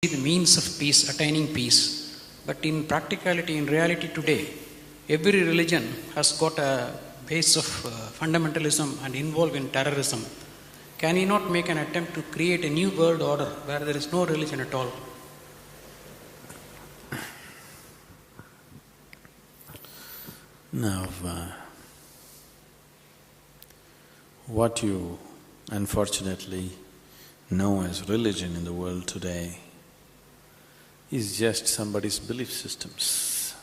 the means of peace, attaining peace. But in practicality, in reality today, every religion has got a base of fundamentalism and involved in terrorism. Can he not make an attempt to create a new world order where there is no religion at all? Now, what you unfortunately know as religion in the world today is just somebody's belief systems.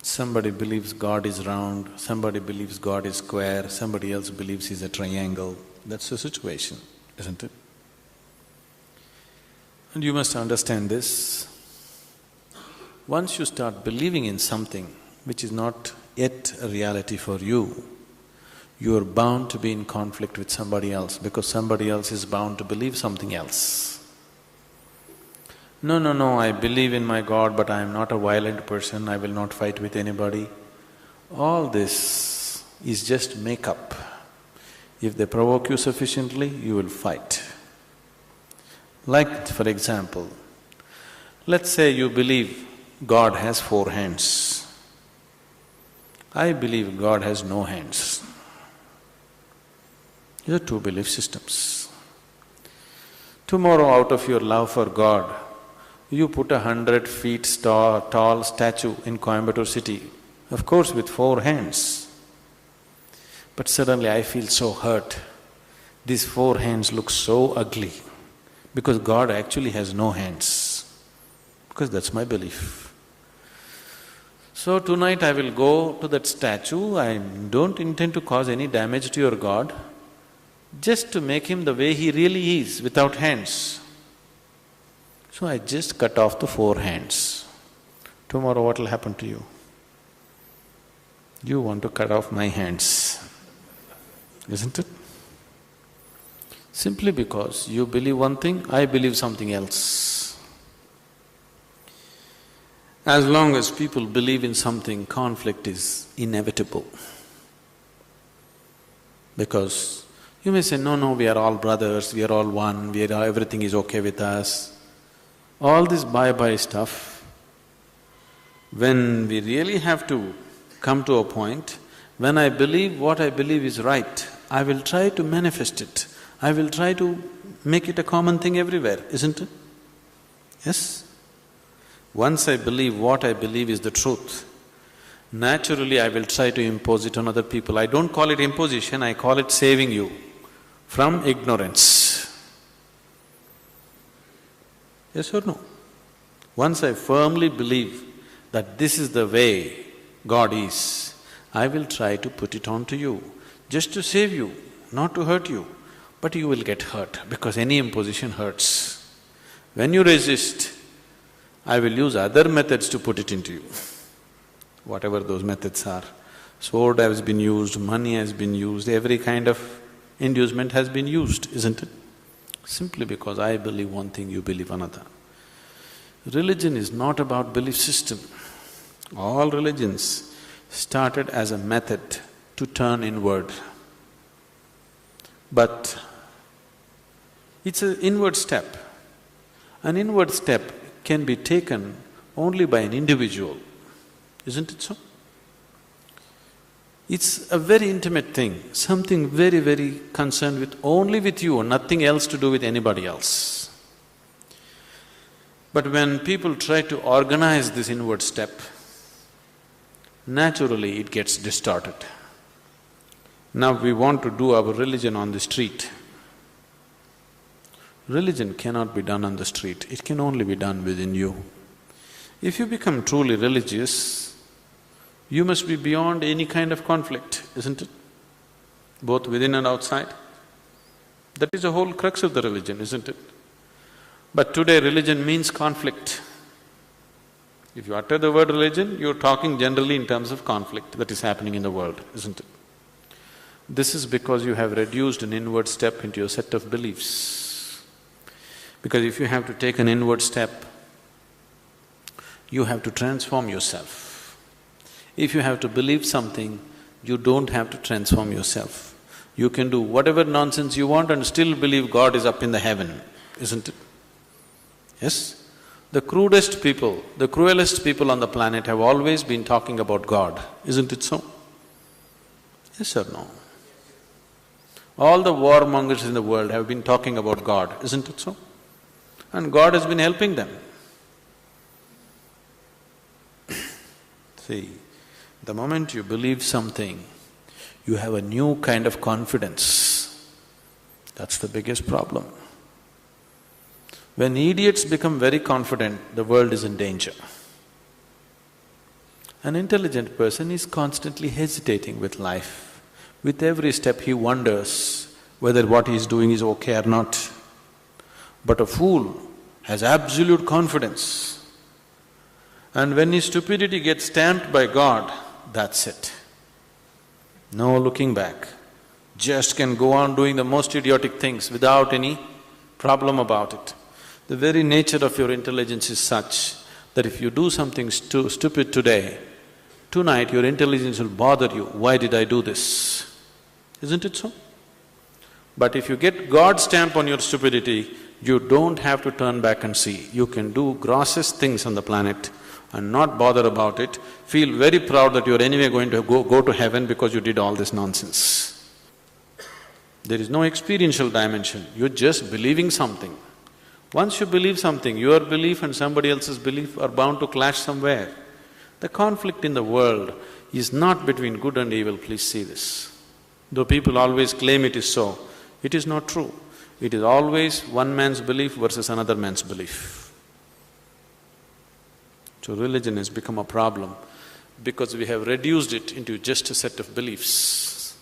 Somebody believes God is round, somebody believes God is square, somebody else believes he's a triangle. That's the situation, isn't it? And you must understand this. Once you start believing in something which is not yet a reality for you, you are bound to be in conflict with somebody else because somebody else is bound to believe something else. No, I believe in my God, but I am not a violent person, I will not fight with anybody. All this is just make-up. If they provoke you sufficiently, you will fight. Like, for example, let's say you believe God has 4 hands. I believe God has no hands. These are 2 belief systems. Tomorrow, out of your love for God, you put 100 feet tall statue in Coimbatore city, of course with 4 hands. But suddenly I feel so hurt. These 4 hands look so ugly because God actually has no hands, because that's my belief. So tonight I will go to that statue, I don't intend to cause any damage to your God, just to make him the way he really is, without hands. So I just cut off the 4 hands. Tomorrow what will happen to you? You want to cut off my hands, isn't it? Simply because you believe one thing, I believe something else. As long as people believe in something, conflict is inevitable. Because you may say, no, we are all brothers, we are all one, everything is okay with us. All this bye-bye stuff, when we really have to come to a point, when I believe what I believe is right, I will try to manifest it. I will try to make it a common thing everywhere, isn't it? Yes? Once I believe what I believe is the truth, naturally I will try to impose it on other people. I don't call it imposition, I call it saving you from ignorance. Yes or no? Once I firmly believe that this is the way God is, I will try to put it on to you, just to save you, not to hurt you. But you will get hurt because any imposition hurts. When you resist, I will use other methods to put it into you, whatever those methods are. Sword has been used, money has been used, every kind of inducement has been used, isn't it? Simply because I believe one thing, you believe another. Religion is not about belief system. All religions started as a method to turn inward. But it's an inward step. An inward step can be taken only by an individual, isn't it so? It's a very intimate thing, something very, very concerned with only with you, nothing else to do with anybody else. But when people try to organize this inward step, naturally it gets distorted. Now we want to do our religion on the street. Religion cannot be done on the street, it can only be done within you. If you become truly religious, you must be beyond any kind of conflict, isn't it? Both within and outside. That is the whole crux of the religion, isn't it? But today religion means conflict. If you utter the word religion, you're talking generally in terms of conflict that is happening in the world, isn't it? This is because you have reduced an inward step into your set of beliefs. Because if you have to take an inward step, you have to transform yourself. If you have to believe something, you don't have to transform yourself. You can do whatever nonsense you want and still believe God is up in the heaven, isn't it? Yes? The crudest people, the cruelest people on the planet have always been talking about God, isn't it so? Yes or no? All the warmongers in the world have been talking about God, isn't it so? And God has been helping them. See, the moment you believe something, you have a new kind of confidence. That's the biggest problem. When idiots become very confident, the world is in danger. An intelligent person is constantly hesitating with life. With every step he wonders whether what he is doing is okay or not. But a fool has absolute confidence. And when his stupidity gets stamped by God, that's it. No looking back. Just can go on doing the most idiotic things without any problem about it. The very nature of your intelligence is such that if you do something stupid today, tonight your intelligence will bother you, why did I do this? Isn't it so? But if you get God's stamp on your stupidity, you don't have to turn back and see. You can do grossest things on the planet and not bother about it, feel very proud that you're anyway going to go to heaven because you did all this nonsense. There is no experiential dimension, you're just believing something. Once you believe something, your belief and somebody else's belief are bound to clash somewhere. The conflict in the world is not between good and evil, please see this. Though people always claim it is so, it is not true. It is always one man's belief versus another man's belief. So religion has become a problem because we have reduced it into just a set of beliefs.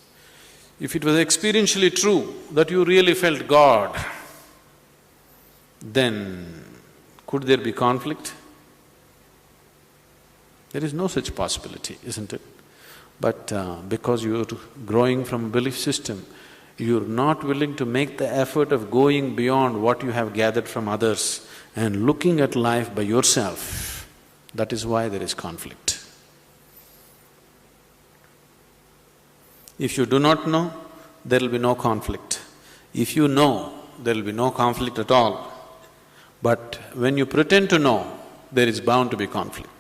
If it was experientially true that you really felt God, then could there be conflict? There is no such possibility, isn't it? But because you're growing from a belief system, you're not willing to make the effort of going beyond what you have gathered from others and looking at life by yourself. That is why there is conflict. If you do not know, there will be no conflict. If you know, there will be no conflict at all. But when you pretend to know, there is bound to be conflict.